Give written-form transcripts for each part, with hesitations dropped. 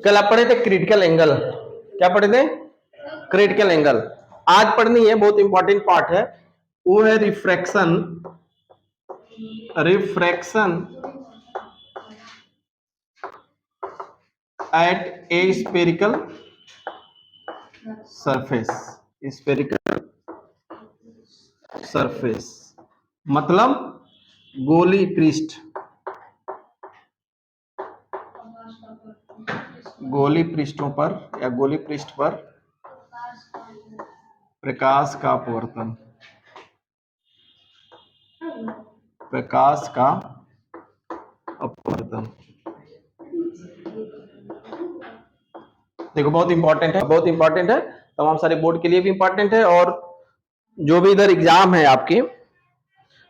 कल आप पढ़े थे क्रिटिकल एंगल, क्या पढ़े थे? Critical angle. आज पढ़नी है, बहुत इंपॉर्टेंट पार्ट है, वो है refraction. Refraction at A spherical surface. Spherical surface मतलब गोली पृष्ठ, गोली पृष्ठों पर या गोली पृष्ठ पर प्रकाश का अपवर्तन, प्रकाश का अपवर्तन। देखो बहुत इंपॉर्टेंट है, बहुत इंपॉर्टेंट है, तमाम सारे बोर्ड के लिए भी इंपॉर्टेंट है, और जो भी इधर एग्जाम है आपके,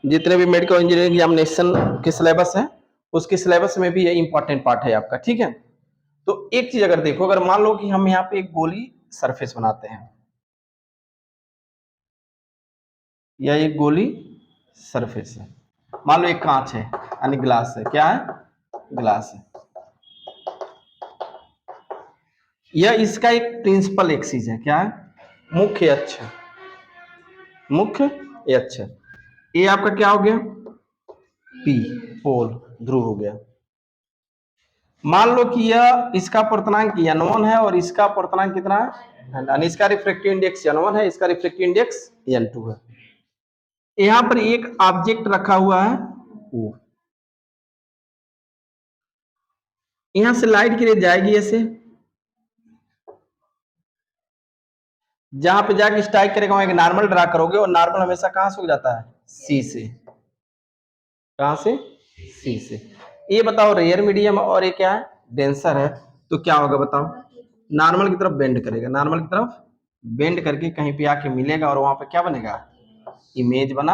जितने भी मेडिकल इंजीनियरिंग एग्जामिनेशन के सिलेबस है, उसके सिलेबस में भी ये इंपॉर्टेंट पार्ट है आपका, ठीक है। तो एक चीज अगर देखो, अगर मान लो कि हम यहाँ पे एक गोली सरफेस बनाते हैं, या एक गोली सरफेस है, मान लो एक कांच है यानी ग्लास है, क्या है? ग्लास है। यह इसका एक प्रिंसिपल एक्सिस है, क्या है? मुख्य अक्ष, मुख्य अक्ष। ये आपका क्या हो गया? पी, पोल, ध्रुव हो गया। मान लो कि यह इसका पूर्णांक n1 है और इसका पूर्णांक कितना है? इसका रिफ्रैक्टिव इंडेक्स n1 है, इसका रिफ्रैक्टिव इंडेक्स n2 है। यहां पर एक ऑब्जेक्ट रखा हुआ है O, यहां से लाइट की रेज जाएगी ऐसे, जहां पे जाके स्ट्राइक करेगा वहां एक नॉर्मल ड्रा करोगे, और नॉर्मल हमेशा कहां से हो जाता है? सी से। कहां से? सी से। ये बताओ रेयर मीडियम और ये क्या है? डेंसर है, तो क्या होगा बताओ? नॉर्मल की तरफ बेंड करेगा, नॉर्मल की तरफ बेंड करके कहीं पे आके मिलेगा, और वहां पे क्या बनेगा? इमेज बना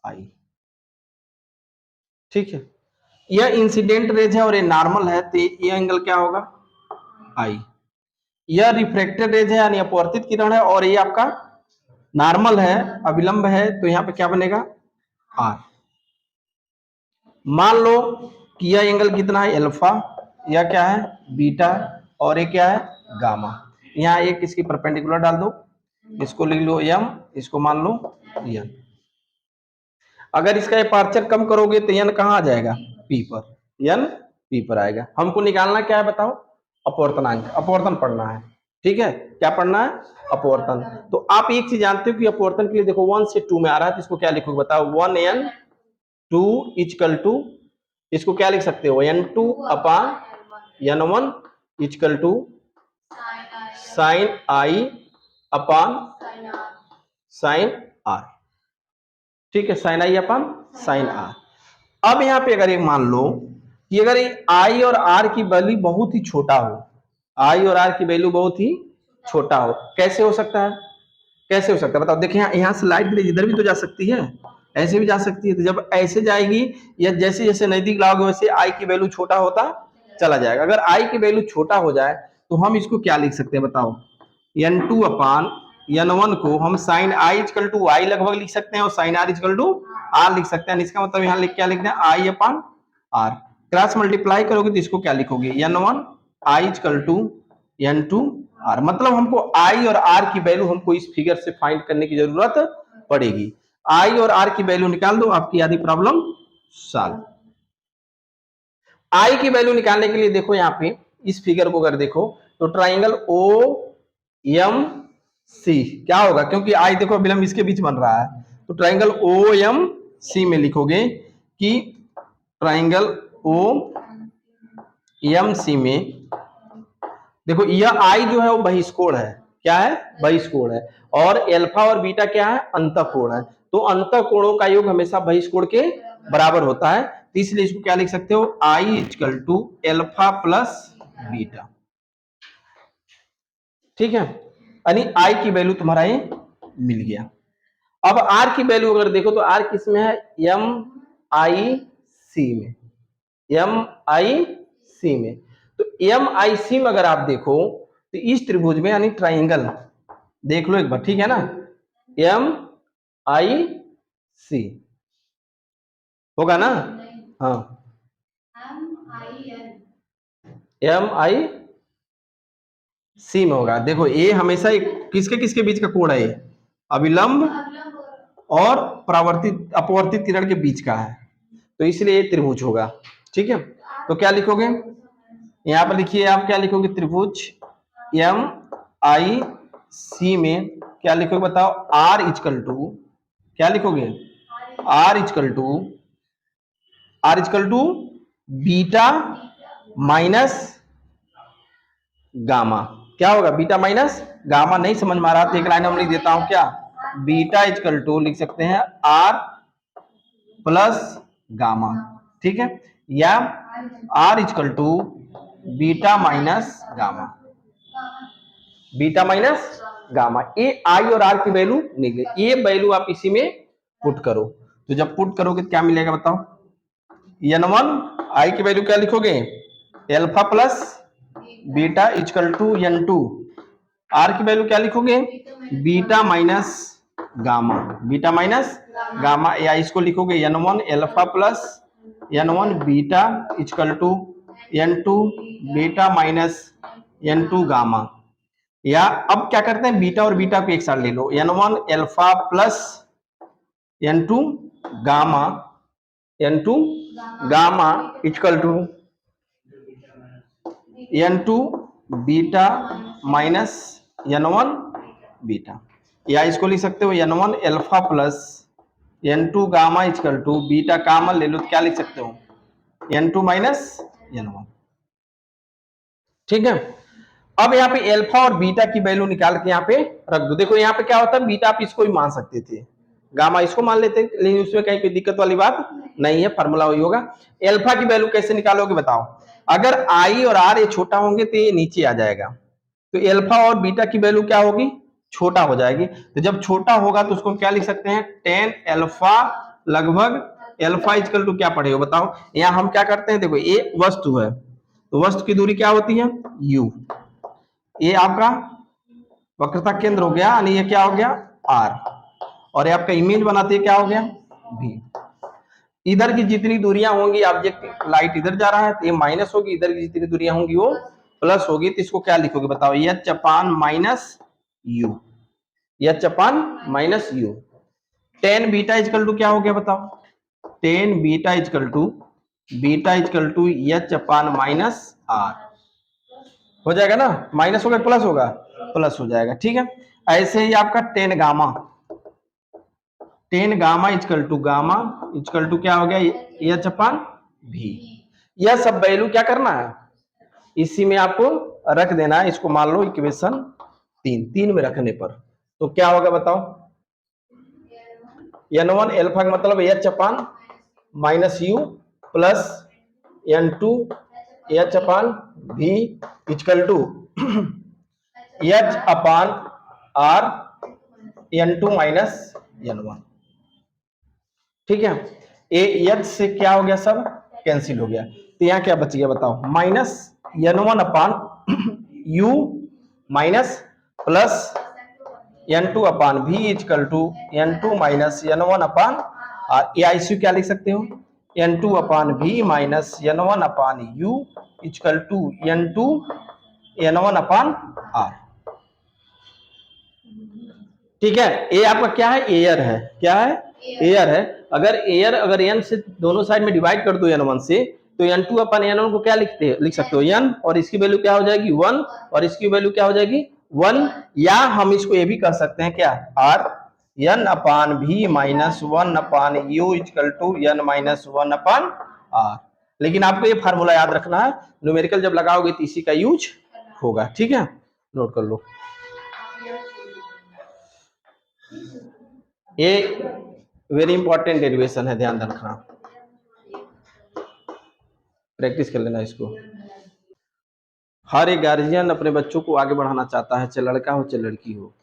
आई, ठीक है। यह इंसिडेंट रेज है और ये नॉर्मल है, तो ये एंगल क्या होगा? आई। यह रिफ्रैक्टेड रेज है यानी अपवर्तित किरण है, और ये आपका नॉर्मल है, अविलंब है, तो यहाँ पे क्या बनेगा? आर। मान लो कि यह एंगल कितना है? अल्फा, यह क्या है? बीटा, और ये क्या है? गामा। यहाँ एक इसकी परपेंडिकुलर डाल दो, इसको लिख लो एम, इसको मान लो एन। अगर इसका अपर्चर कम करोगे तो एन कहाँ आ जाएगा? पी पर, एन पी पर आएगा। हमको निकालना क्या है बताओ? अपवर्तनांक, अपवर्तन पढ़ना है, ठीक है। क्या पढ़ना है? अपवर्तन। तो आप एक चीज जानते हो कि अपवर्तन के लिए देखो 1 से 2 में आ रहा है, तो इसको क्या लिखोगे बताओ? 1n 2 इजकल टू, इसको क्या लिख सकते हो? n2 upon n1 equal to sine i upon sine r, ठीक है। Sine i upon sine r. अब यहाँ पे अगर एक मान लो कि अगर आई और आर की वैल्यू बहुत ही छोटा हो, आई और आर की वैल्यू बहुत ही छोटा हो, कैसे हो सकता है? कैसे हो सकता है बताओ? देखिए यहाँ से लाइट भी इधर भी तो जा सकती है, ऐसे भी जा सकती है, तो जब ऐसे जाएगी या जैसे जैसे नजदीक लाओगे वैसे आई की वैल्यू छोटा होता चला जाएगा। अगर आई की वैल्यू छोटा हो जाए तो हम इसको क्या लिख सकते हैं बताओ? n2 अपान n1 को हम sine i is equal to i लगभग लिख सकते हैं, और sine r is equal to r लिख सकते हैं। इसका मतलब यहाँ लिख क्या लिखना है? आई अपान आर। क्रॉस मल्टीप्लाई करोगे तो इसको क्या लिखोगे? n1 I is equal to n2 are. मतलब हमको आई और आर की वैल्यू हमको इस फिगर से फाइंड करने की जरूरत पड़ेगी। आई और आर की वैल्यू निकाल दो, आपकी आधी प्रॉब्लम सॉल्व। आई की वैल्यू निकालने के लिए देखो यहाँ पे इस फिगर को अगर देखो तो ट्राइंगल ओ एम सी क्या होगा? क्योंकि आई देखो विलंब इसके बीच बन रहा है, तो ट्राइंगल ओ एम सी में लिखोगे कि ट्राइंगल ओ एम सी में देखो यह आई जो है वो बहिष्कोण है, क्या है? बहिष्कोण है, और एल्फा और बीटा क्या है? अंतःकोण है। तो अंतःकोणों का योग हमेशा बहिष्कोण के बराबर होता है, तो इसलिए इसको क्या लिख सकते हो? I is equal to alpha plus beta, ठीक है। यानी आई की वैल्यू तुम्हारा ये मिल गया। अब आर की वैल्यू अगर देखो तो आर किस में है? एम आई सी में, एम आई सी में। तो एम आई सी में अगर आप देखो तो इस त्रिभुज में यानी ट्राइंगल देख लो एक बार, ठीक है ना? एम आई सी होगा ना? हाँ एम आई सी में होगा। देखो ए हमेशा किसके किसके बीच का कोण है, ये अभिलंब और परावर्तित अपवर्तित किरण के बीच का है, तो इसलिए ये त्रिभुज होगा। ठीक है, तो क्या लिखोगे यहाँ पर, लिखिए आप क्या लिखोगे, त्रिभुज एम आई सी में क्या लिखोगे बताओ, आर इजकल टू, क्या लिखोगे, r is equal to beta minus gamma. क्या होगा, बीटा माइनस गामा। नहीं समझ में आ रहा तो एक लाइन हम लिख देता हूं, क्या, बीटा इजकल टू लिख सकते हैं आर प्लस गामा। ठीक है, या r is equal to beta minus gamma, beta minus gamma. A i और आर की वैल्यू निकले, ये वैल्यू आप इसी में पुट करो, तो जब पुट करोगे तो क्या मिलेगा बताओ, n1 आई की वैल्यू क्या लिखोगे, alpha plus beta equal to n2, r की वैल्यू क्या लिखोगे, beta minus gamma, beta minus gamma, या इसको लिखोगे n1 alpha plus n1 beta equal to n2 beta minus n2 gamma. या अब क्या करते हैं, बीटा और बीटा को एक साथ ले लो, n1 alpha plus n2 gamma, n2 gamma equal to n2 beta minus n1 beta, या इसको लिख सकते हो n1 alpha plus n2 gamma equal to beta common ले लो तो क्या लिख सकते हो, n2 माइनस n1। ठीक है, अब यहाँ पे एल्फा और बीटा की वैल्यू निकाल के यहाँ पे रख दो। देखो यहाँ पे क्या होता है, बीटा आप इसको भी मान सकते थे, गामा इसको मान लेते, लेकिन उसमें कहीं कोई दिक्कत वाली बात नहीं है, फार्मूला वही होगा। एल्फा की वैल्यू कैसे निकालोगे बताओ, अगर आई और आर ये छोटा होंगे तो ये नीचे आ जाएगा, तो एल्फा और बीटा की वैल्यू क्या होगी, छोटा हो जाएगी। तो जब छोटा होगा तो उसको क्या लिख सकते हैं, टेन एल्फा लगभग एल्फा इक्वल टू क्या पड़ेगा बताओ। यहाँ हम क्या करते हैं, देखो ये वस्तु है तो वस्तु की दूरी क्या होती है, u, ये आपका वक्रता केंद्र हो गया, यानी ये क्या हो गया r, और ये आपका इमेज बनाते क्या हो गया v। इधर की जितनी दूरियां होंगी, ऑब्जेक्ट लाइट इधर जा रहा है तो ये माइनस होगी, इधर की जितनी दूरियां होंगी वो प्लस होगी, तो इसको क्या लिखोगे बताओ, H upon minus U, H upon minus U. Ten beta equal to क्या हो गया बताओ, ten beta equal to H upon minus R हो जाएगा ना, माइनस होगा प्लस होगा, प्लस हो जाएगा। ठीक है, ऐसे ही आपका टेन गामा इजकल टू क्या हो गया, एच अपान भी। यह सब वैल्यू क्या करना है, इसी में आपको रख देना है, इसको मान लो इक्वेशन 3 में रखने पर तो क्या होगा बताओ, n1 एल्फा का मतलब h upon minus u plus n2 h upon भी equal to H upon r n2 minus n1। ठीक है, एच से क्या हो गया, सब कैंसिल हो गया, तो यहाँ क्या बच गया बताओ, minus n1 upon U minus plus n2 upon भी equal to n2 minus n1 upon R, या इसी क्या लिख सकते हो, n2 upon V minus n1 upon U equal to n2 n1 upon R. ठीक है, ए आपका क्या है, एयर है, क्या है, एयर है। अगर n से दोनों साइड में डिवाइड कर दो n1 से, तो n2 अपन n1 को क्या लिख सकते हो n, और इसकी वैल्यू क्या हो जाएगी 1, और इसकी वैल्यू क्या हो जाएगी 1, या हम इसको ये भी कर सकते हैं क्या, r n upon V minus 1 upon U equal to n minus 1 upon r। लेकिन आपको ये फार्मूला याद रखना है, न्यूमेरिकल जब लगाओगे तो इसी का यूज होगा। ठीक है, नोट कर लो, ये वेरी इंपॉर्टेंट डेरिवेशन है, ध्यान रखना, प्रैक्टिस कर लेना इसको। हर एक गार्जियन अपने बच्चों को आगे बढ़ाना चाहता है, चाहे लड़का हो चाहे लड़की हो।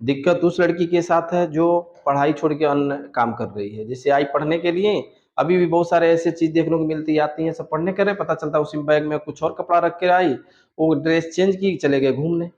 दिक्कत उस लड़की के साथ है जो पढ़ाई छोड़ के अन्य काम कर रही है, जैसे आई पढ़ने के लिए, अभी भी बहुत सारे ऐसे चीज देखने को मिलती आती हैं, सब पढ़ने करे, पता चलता है उसी बैग में कुछ और कपड़ा रख के आई, वो ड्रेस चेंज की चले गए घूमने।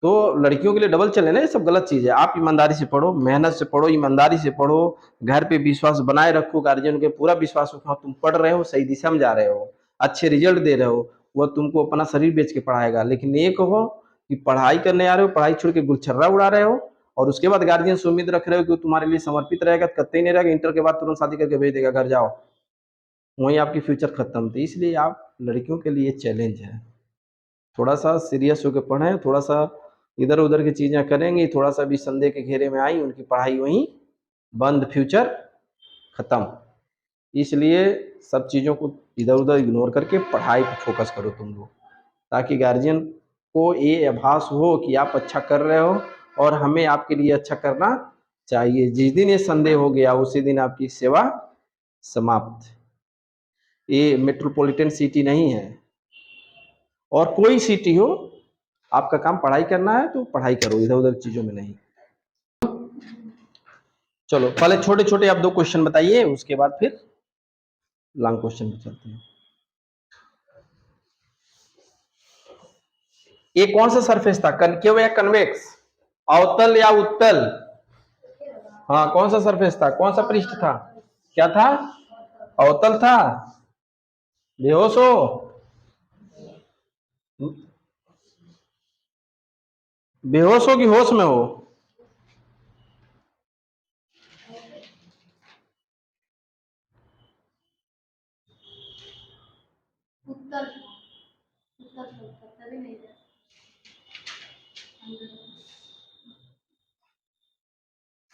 तो लड़कियों के लिए डबल चले ना, ये सब गलत चीज है। आप ईमानदारी से पढ़ो, मेहनत से पढ़ो, ईमानदारी से पढ़ो, घर पे विश्वास बनाए रखो, गार्जियन के पूरा विश्वास रखो, तुम पढ़ रहे हो, सही दिशा में जा रहे हो, अच्छे रिजल्ट दे रहे हो, वह तुमको अपना शरीर बेच के पढ़ाएगा, लेकिन एक हो कि पढ़ाई करने आ रहे हो, पढ़ाई छोड़ के गुलछर्रा उड़ा रहे हो, और उसके बाद गार्जियन से उम्मीद रख रहे हो कि वो तुम्हारे लिए समर्पित रहेगा, कतई नहीं रहेगा, इंटर के बाद तुरंत शादी करके भेज देगा, घर जाओ, वहीं आपकी फ्यूचर खत्म थी। इसलिए आप लड़कियों के लिए चैलेंज है, थोड़ा सा सीरियस होकर पढ़ें, थोड़ा सा इधर उधर की चीजें करेंगी, थोड़ा सा भी संदेह के घेरे में आई, उनकी पढ़ाई वहीं बंद, फ्यूचर खत्म। इसलिए सब चीज़ों को इधर उधर इग्नोर करके पढ़ाई पर फोकस करो तुम लोग, ताकि गार्जियन को ये आभास हो कि आप अच्छा कर रहे हो और हमें आपके लिए अच्छा करना चाहिए। जिस दिन ये संदेह हो गया उसी दिन आपकी सेवा समाप्त। ये मेट्रोपॉलिटन सिटी नहीं है, और कोई सिटी हो, आपका काम पढ़ाई करना है तो पढ़ाई करो, इधर उधर चीजों में नहीं। चलो पहले छोटे छोटे आप 2 क्वेश्चन बताइए, उसके बाद फिर लॉन्ग क्वेश्चन पे चलते हैं। ये कौन सा सरफेस था, कनकेव या कन्वेक्स, अवतल या उत्तल? हाँ, कौन सा सरफेस था, कौन सा पृष्ठ था, क्या था, अवतल था? बेहोश हो? बेहोश हो कि होश में हो?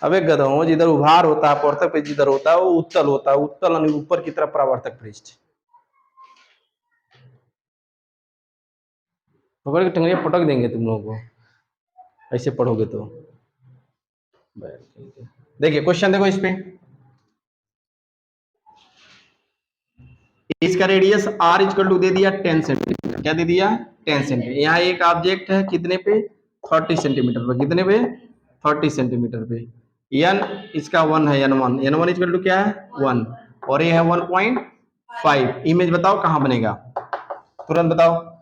अबे गधों, जिधर उभार होता है, पवर्तक पृष्ठ जिधर होता है वो उत्तल होता है, उत्तल यानी ऊपर की तरफ परावर्तक पृष्ठ। पकड़ के टंगड़िया पटक देंगे तुम लोगों को, ऐसे पढ़ोगे तो। देखिए क्वेश्चन देखो इस पे, इसका रेडियस r इक्वल टू दे दिया 10 सेंटीमीटर, क्या दे दिया, 10 सेंटीमीटर। यहाँ एक ऑब्जेक्ट है कितने पे, 30 सेंटीमीटर पे, कितने पे, 30 सेंटीमीटर पे। n इसका 1 है, n1, n1 इक्वल टू क्या है, 1, और ये है 1.5। इमेज बताओ कहाँ बनेगा, तुरंत बताओ।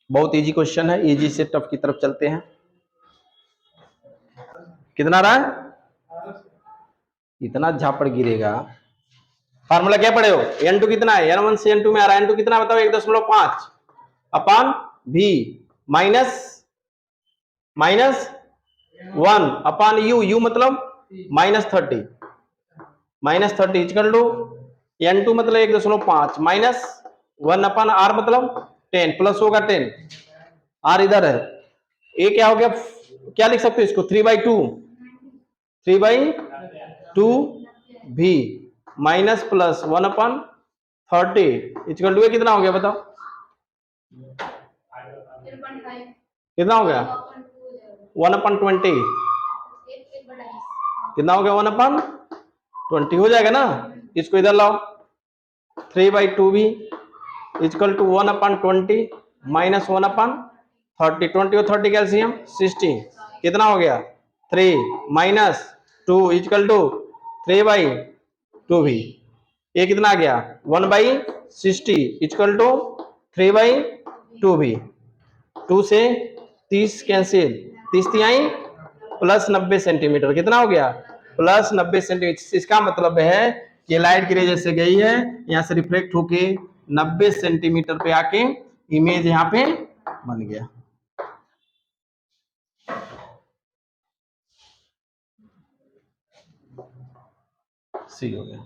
बहुत इजी क्वेश्चन है, इजी से टफ की तरफ चलते हैं। कितना रहा है, इतना झापड़ गिरेगा। फार्मूला क्या पढ़े हो, n2 कितना है, n1 से n2 में आ रहा है, n2 कितना बताओ, 1.5 अपान v माइनस 1 अपान u मतलब -30 इक्वल टू n2 मतलब 1.5 माइनस 1 अपान r मतलब 10 प्लस होगा 10, r इधर है, ये क्या हो गया, क्या लिख सकते हो इसको, 3/2 v minus plus 1 upon 30 equal to कितना हो गया बताओ, कितना हो गया, 1/20, कितना हो गया, 1/20 हो जाएगा ना। इसको इधर लाओ, 3/2v इक्वल टू 1/20 माइनस 1/30, 20 और 30 कैल्सियम 60, कितना हो गया, 3 माइनस 2 इक्वल टू 3/2v, ये कितना आ गया, 1/60 इक्वल टू 3/2v। 2 से 30 कैंसिल, 30 तिहाई प्लस 90 सेंटीमीटर, कितना हो गया, प्लस 90 सेंटीमीटर। इसका मतलब है कि लाइट की रे जैसे गई है, यहाँ से रिफ्लेक्ट होके 90 सेंटीमीटर पे आके इमेज यहाँ पे बन गया। सी हो गया।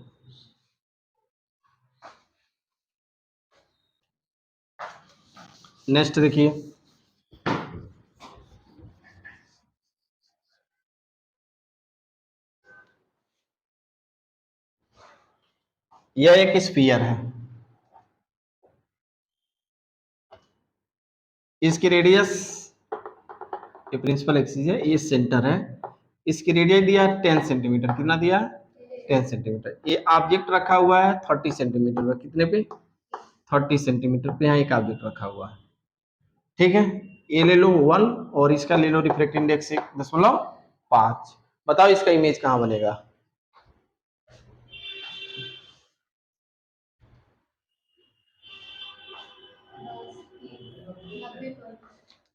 नेक्स्ट देखिए, यह एक स्फीयर है, इसकी रेडियस, ये प्रिंसिपल एक्सिस है, ये सेंटर है, इसकी रेडियस दिया 10 सेंटीमीटर, कितना दिया, 10 सेंटीमीटर। ये ऑब्जेक्ट रखा हुआ है 30 सेंटीमीटर पे, कितने पे, 30 सेंटीमीटर पे, यहाँ एक ऑब्जेक्ट रखा हुआ है, ठीक है। ये ले लो 1 और इसका ले लो रिफ्रैक्टिव इंडेक्स 1.5, बताओ इसका इमेज कहाँ बनेगा,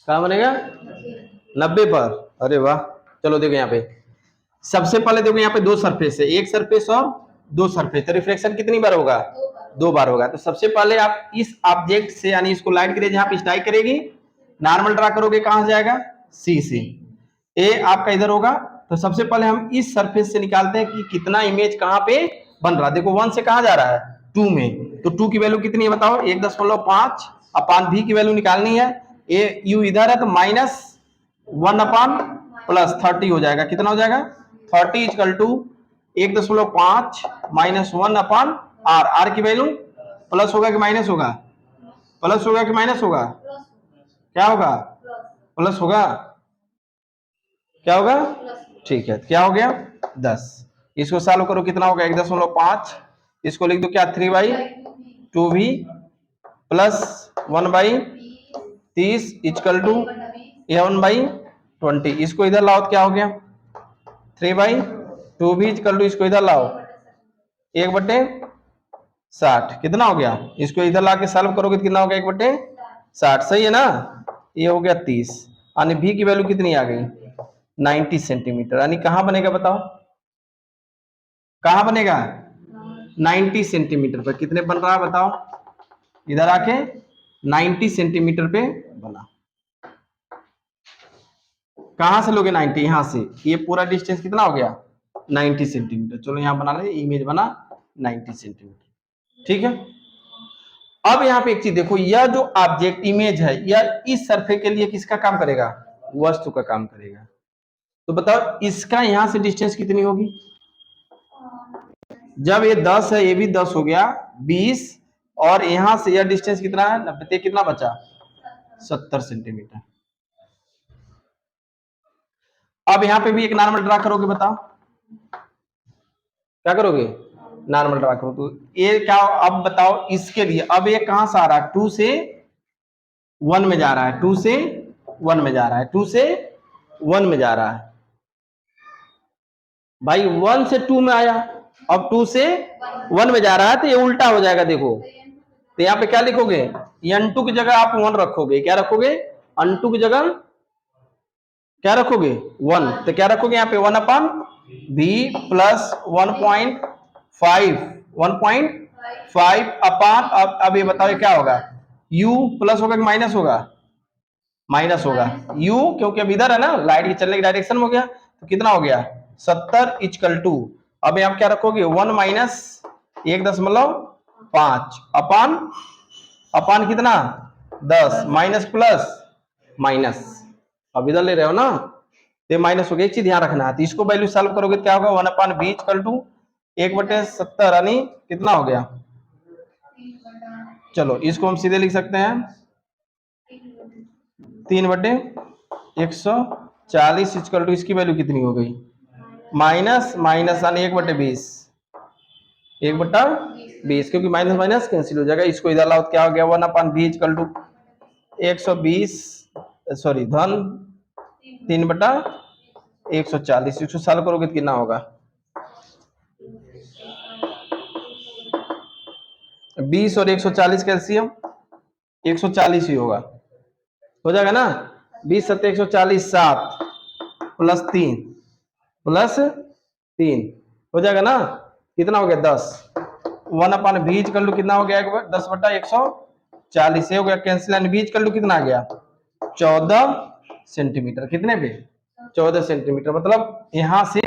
कहाँ बनेगा, 90 पर। अरे वाह, चलो देखो यहाँ पे, सबसे पहले देखो यहाँ पे 2 सरफेस है, एक सरफेस और दो सरफेस, तो रिफ्लेक्शन कितनी बार होगा? दो बार होगा। तो सबसे पहले आप इस ऑब्जेक्ट से यानी इसको लाइट की रे जहां पे स्ट्राइक करेगी, नॉर्मल ड्रा करोगे, कहां से जाएगा? सी से। ए आपका इधर होगा, तो सबसे पहले हम इस सरफेस से निकालते हैं कि कितना इमेज कहां पे बन रहा है। देखो 1 से कहां जा रहा है? 2 में, तो 2 की वैल्यू कितनी है बताओ? 1.5 अपान भी की वैल्यू निकालनी है। ए यू इधर है तो -1 अपान +30 हो जाएगा। कितना हो जाएगा? 30 equal to 1.5 -1 upon R. R की वैल्यू प्लस होगा कि माइनस होगा? प्लस होगा कि माइनस होगा? क्या होगा? प्लस होगा। क्या होगा? ठीक है, क्या हो गया? 10। इसको सॉल्व करो, कितना होगा? 1.5, इसको लिख दो क्या? 3/2v plus 1/30 equal to 1/20। इसको इधर लाओ तो क्या हो गया? 3/2v इक्वल टू, इसको इधर लाओ 1/60। कितना हो गया? इसको इधर ला के सॉल्व करोगे तो कितना हो गया? 1/60। सही है ना? ये हो गया 30। यानी v की वैल्यू कितनी आ गई? 90 सेंटीमीटर। यानी कहां बनेगा बताओ? कहां बनेगा? 90 सेंटीमीटर पर। कितने बन रहा है बताओ? इधर आके 90 सेंटीमीटर पे बना। कहां से लोगे 90? यहां से। ये पूरा डिस्टेंस कितना हो गया? 90 सेंटीमीटर। चलो यहां बना ले, इमेज बना 90 सेंटीमीटर। ठीक है। अब यहाँ पे एक चीज देखो, यह जो ऑब्जेक्ट इमेज है, यह इस सरफेस के लिए किसका काम करेगा? वस्तु का काम करेगा। तो बताओ इसका यहां से डिस्टेंस कितनी होगी? जब ये 10 है, ये भी 10 हो गया, 20, और यहां से यह डिस्टेंस कितना है? 90। कितना बचा? 70 सेंटीमीटर। अब यहां पे भी एक नॉर्मल ड्रा करोगे, बताओ क्या करोगे? नॉर्मल ड्रा करो तो ये क्या? अब बताओ इसके लिए, अब ये कहां से आ रहा है? 2 से 1 में जा रहा है, 2 से 1 में जा रहा है, 2 से 1 में जा रहा है भाई। 1 से 2 में आया, अब 2 से 1 में जा रहा है, तो ये उल्टा हो जाएगा। देखो तो यहाँ पे क्या लिखोगे? n2 की जगह आप 1 रखोगे। क्या रखोगे? n2 की जगह क्या रखोगे? 1। तो क्या रखोगे यहाँ पे? 1/v प्लस 1.5, 1.5 अपान, अब ये बताओ क्या होगा? u प्लस होगा कि माइनस होगा? माइनस होगा। u क्योंकि अब इधर है ना, लाइट की चलने की डायरेक्शन में हो गया, तो कितना हो गया? 70 इक्वल टू, अब आप क्या रखोगे? 1 माइनस 1.5 अपान, अपान कितना? 10 माइनस प्लस माइनस। अब इधर ले रहे हो ना, तो माइनस हो गया। एक चीज ध्यान रखना है, तो इसको वैल्यू सॉल्व करोगे क्या होगा? 1/v इक्वल टू 1/70, यानी कितना हो गया? चलो इसको हम सीधे लिख सकते हैं 3/140 इक्वल टू, इसकी वैल्यू कितनी हो गई? माइनस माइनस यानी 1/20, 1/20, क्योंकि माइनस माइनस कैंसिल हो जाएगा। इसको इधर लाओ तो क्या हो गया? 1/v इक्वल टू 120, सॉरी धन 3/140। इसको सॉल्व करोगे तो कितना होगा? 20 और 140 कैल्सियम 140 ही होगा, हो जाएगा ना? 20 7 140, 7 प्लस 3 प्लस 3 हो जाएगा ना? कितना हो गया? 10। 1/v इक्वल टू कितना हो गया? 10/140 से हो गया cancel, and v equal to कितना आ गया? 14 सेंटीमीटर। कितने पे? 14 सेंटीमीटर। मतलब यहां से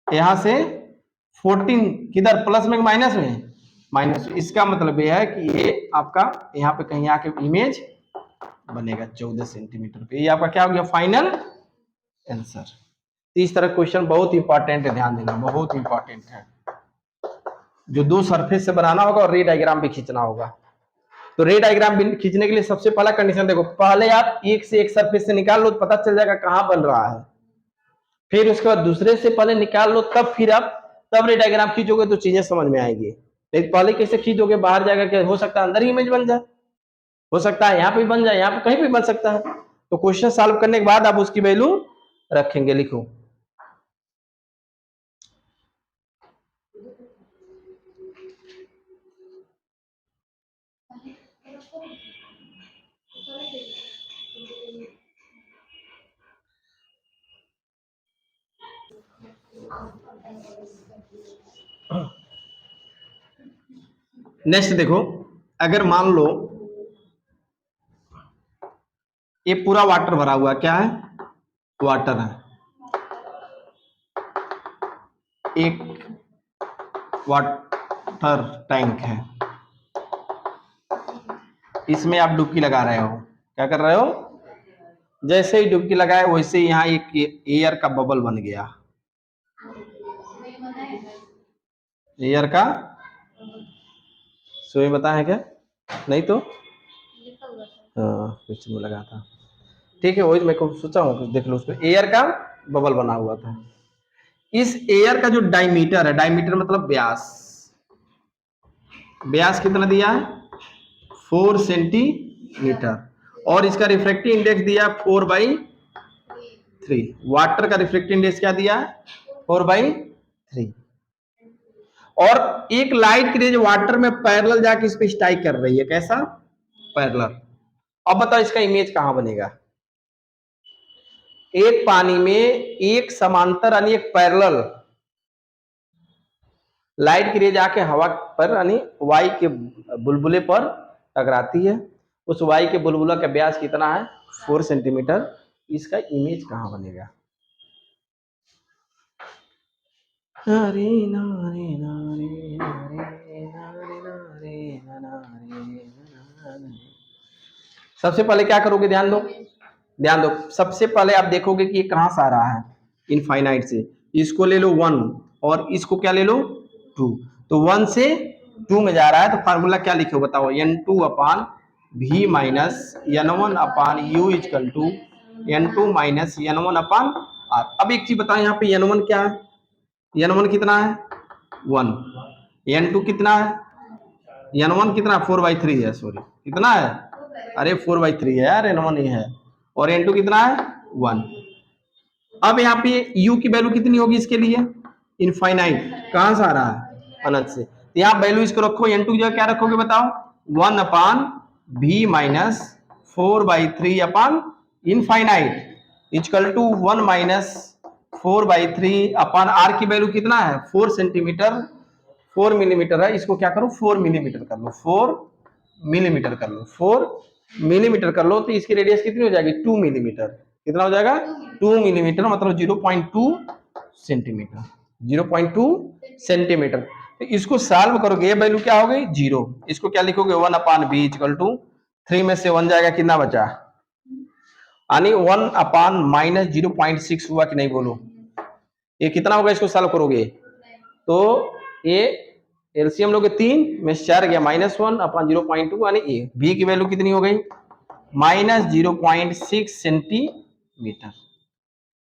14 किधर? प्लस में माइनस में? माइनस। इसका मतलब यह है कि ये आपका यहाँ पे कहीं आके इमेज बनेगा 14 सेंटीमीटर पे। ये आपका क्या हो गया? Final answer. इस तरह क्वेश्चन बहुत इंपॉर्टेंट है, ध्यान देना, बहुत इंपॉर्टेंट है। जो दो सरफेस से बनाना होगा और रे डायग्राम भी खींचना होगा। तो रे डायग्राम खींचने के लिए सबसे पहला कंडीशन देखो, पहले आप एक से एक सरफेस से निकाल लो, पता चल जाएगा कहां बन रहा है। फिर उसके बाद दूसरे से पहले निकाल लो, तब फिर आप तब रे डायग्राम खींचोगे तो चीजें समझ में आएगी। लेकिन पहले कैसे खींचोगे? बाहर जाएगा, क्या हो सकता है अंदर ही इमेज बन जाए, हो सकता है यहाँ पे बन जाए, यहाँ पे कहीं भी बन सकता है। तो क्वेश्चन सॉल्व करने के बाद आप उसकी वैल्यू रखेंगे। लिखो नेक्स्ट देखो, अगर मान लो ये पूरा वाटर भरा हुआ, क्या है, वाटर है, एक वाटर टैंक है, इसमें आप डुबकी लगा रहे हो, क्या कर रहे हो, जैसे ही डुबकी लगाए वैसे ही यहाँ एक एयर का बबल बन गया, एयर का, सुई बताया है क्या, नहीं तो हाँ कुछ में लगा था, ठीक है, वही मैं को सोचा हूँ देख लो, उसमें एयर का बबल बना हुआ था। इस एयर का जो डायमीटर है, डायमीटर मतलब व्यास, व्यास कितना दिया है, 4 सेंटीमीटर, और इसका रिफ्रैक्टिव इंडेक्स दिया 4/3, वाटर का रिफ्रैक्टिव इंडेक्स क्या दिया है, 4/3, और एक लाइट की रेज वाटर में पैरेलल जाके इस पे स्ट्राइक कर रही है, कैसा, पैरेलल। अब बताओ इसका इमेज कहां बनेगा, एक पानी में एक समांतर यानी एक पैरेलल लाइट की रेज आके हवा पर यानी वाई के बुलबुले पर टकराती है, उस वाई के बुलबुला का व्यास कितना है, 4 सेंटीमीटर, इसका इमेज कहां बनेगा, नारे नारे नारे नारे नारे नारे नारे नारे। सबसे पहले क्या करोगे, ध्यान दो, ध्यान दो, सबसे पहले आप देखोगे कि ये कहां से आ रहा है, इनफाइनाइट से, इसको ले लो 1 और इसको क्या ले लो 2, तो 1 से 2 में जा रहा है, तो फार्मूला क्या लिखे हो बताओ, n2 upon v minus n1 upon u equal to n2 minus n1 upon r। अब एक चीज बताओ, यहाँ पे n1 क्या है, n1 कितना है 1, n2 कितना है, n1 कितना 4/3 है, सॉरी कितना है, अरे 4/3 है यार, n1 ही है, और n2 कितना है 1। अब यहाँ पे u की वैल्यू कितनी होगी इसके लिए, इनफाइनाइट, कहां से आ रहा है, अनंत से, तो यहाँ वैल्यू इसको रखो, n2 की जगह क्या रखोगे बताओ, 1 upon v minus 4/3 upon infinite equal to 1 minus 4/3 upon r की वैल्यू कितना है 4 सेंटीमीटर, 4 मिलीमीटर है, इसको क्या करो 4 मिलीमीटर कर लो, 4 मिलीमीटर कर लो, 4 मिलीमीटर कर लो, तो इसकी रेडियस कितनी हो जाएगी 2 मिलीमीटर, कितना हो जाएगा 2 मिलीमीटर, मतलब 0.2 सेंटीमीटर, 0.2 सेंटीमीटर। तो इसको सॉल्व करोगे, ये वैल्यू क्या हो गई 0, इसको क्या लिखोगे 1 अपान बी इक्वल टू 3 में से 1 जाएगा, कितना बचा, यानी 1 अपान माइनस 0.6 हुआ कि नहीं बोलो, ये कितना होगा, इसको सॉल्व करोगे तो ये एलसीएम लोगे 3 में 4 गया, -1 अपान 0.2, यानी ए बी की वैल्यू कितनी हो गई -0.6 सेंटीमीटर,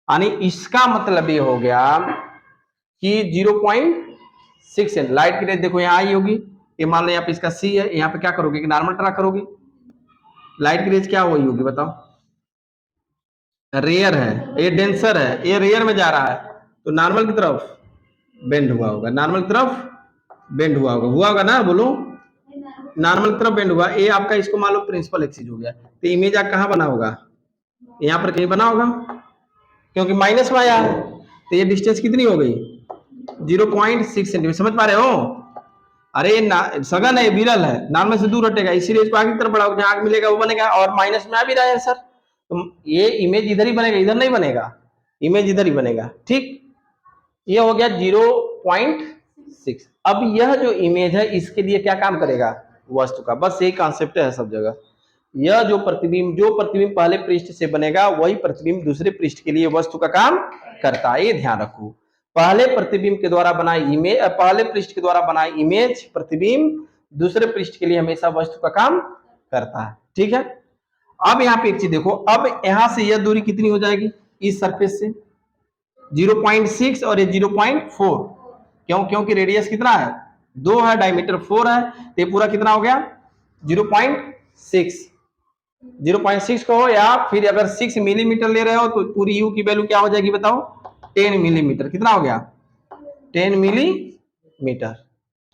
यानी इसका मतलब ये हो गया कि 0.6 सेंट, लाइट की रेंज देखो यहाँ आई होगी, ये मान लो यहाँ पे इसका सी है, यहाँ पे क्या करोगे कि नॉर्मल ट्रा करोगे, लाइट की रेंज क्या हुई होगी बताओ, रेयर है, ये डेंसर है, ये रेयर में जा रहा है, तो नॉर्मल की तरफ बेंड हुआ होगा, नॉर्मल की तरफ बेंड हुआ होगा ना, बोलो नॉर्मल की तरफ बेंड हुआ, ये आपका इसको मान लो प्रिंसिपल एक्सिस हो गया, तो इमेज आप कहाँ बना होगा, यहाँ पर कहीं बना होगा, क्योंकि माइनस में आया है, तो ये डिस्टेंस कितनी हो गई 0.6 सेंटीमीटर, समझ पा रहे हो, अरे सघन है, विरल है, नॉर्मल से दूर हटेगा, इसीलिए इसको आगे की तरफ बढ़ाओ, जहां आगे मिलेगा वो बनेगा, और माइनस में आ भी रहा है सर, तो ये इमेज इधर ही बनेगा, इधर नहीं बनेगा, इमेज इधर ही बनेगा, ठीक, ये हो गया 0.6। अब यह जो इमेज है इसके लिए क्या काम करेगा, वस्तु का, बस यही कॉन्सेप्ट है सब जगह, यह जो प्रतिबिंब पहले पृष्ठ से बनेगा वही प्रतिबिंब दूसरे पृष्ठ के लिए वस्तु का काम करता है, ये ध्यान रखो, पहले प्रतिबिंब के द्वारा बनाई इमेज, पहले पृष्ठ के द्वारा बनाई इमेज प्रतिबिंब दूसरे पृष्ठ के लिए हमेशा वस्तु का काम करता है, ठीक है। अब यहाँ पे एक चीज देखो, अब यहां से यह दूरी कितनी हो जाएगी इस सरफेस से 0.6 और ये 0.4, क्यों, क्योंकि रेडियस कितना है 2 है, डायमीटर 4 है, तो ये पूरा कितना हो गया 0.6, 0.6 को, या फिर अगर 6 मिलीमीटर ले रहे हो तो पूरी यू की वैल्यू क्या हो जाएगी बताओ 10 मिलीमीटर, कितना हो गया 10 मिलीमीटर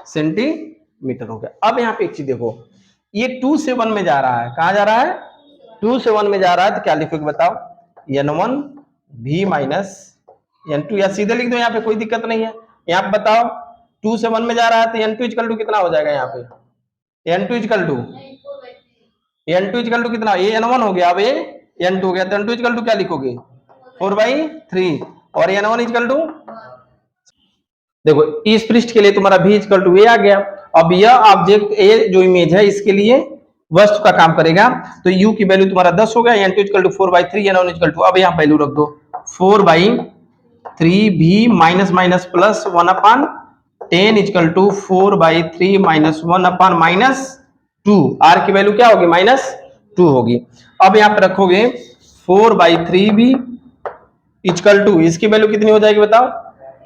सेंटीमीटर हो गया। अब यहाँ पे एक चीज देखो, ये 2 से 1 में जा रहा है, कहां जा रहा है 2 से 1 में जा रहा है, तो क्या लिखोगे बताओ n1 v माइनस n2, या सीधे लिख दो, यहाँ पे कोई दिक्कत नहीं है, यहाँ पे बताओ 2 से 1 में जा रहा है तो n2 इक्वल टू कितना हो जाएगा यहाँ पे, n2 इक्वल टू कितना, ये n1 हो गया, अब ये n2 हो गया, तो n2 इक्वल टू क्या लिखोगे 4/3 और n1 इक्वल टू, देखो इस पृष्ठ के लिए तुम्हारा v इक्वल टू a आ गया। अब यह ऑब्जेक्ट a जो इमेज है इसके लिए वस्तु का काम करेगा, तो u की वैल्यू तुम्हारा 10 हो गया, n2 equal to 4/3, n1 equal to, अब यहाँ वैल्यू रख दो 4/3 v minus minus plus 1/10 equal to 4/3 minus 1/-2, r की वैल्यू क्या होगी -2 होगी। अब यहाँ पे रखोगे 4/3v इक्वल टू, इसकी वैल्यू कितनी हो जाएगी बताओ,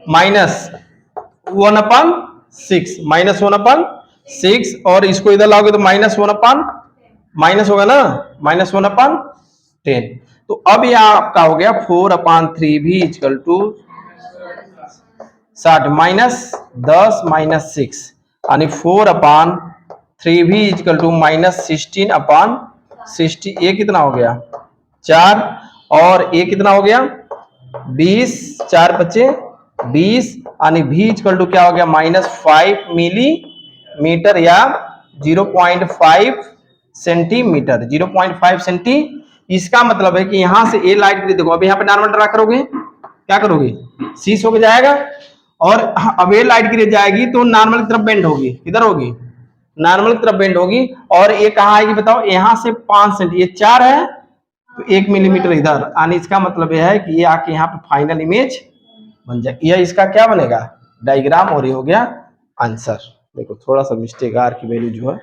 -1/6 और इसको इधर लाओगे तो माइनस होगा ना, -1/10। तो अब यह आपका हो गया 4/3v इक्वल टू 60 -10 - 6 यानी 4/3v इक्वल टू -16/60, ये कितना हो गया 4 और ये कितना हो गया 20, 4 बचे 20 यानी v इक्वल टू क्या हो गया -5 मिलीमीटर या 0.5 सेंटीमीटर, 0.5 सेंटी। इसका मतलब है कि यहां से ए लाइट गिरी, देखो अब यहाँ पे नॉर्मल ड्रा करोगे क्या करोगे, शीश होके जाएगा, और अब ये लाइट गिर जाएगी तो नॉर्मल की तरफ बेंड होगी, किधर होगी नॉर्मल की तरफ बेंड होगी, और ये कहाँ आएगी बताओ, यहाँ से 5 सेंटी, ये 4 है तो 1 मिलीमीटर इधर, यानी इसका मतलब यह है कि ये आके यहाँ पे फाइनल इमेज बन जाए, यह इसका क्या बनेगा डायग्राम, और ये हो गया आंसर। देखो थोड़ा सा मिस्टेक, आर की वैल्यू जो है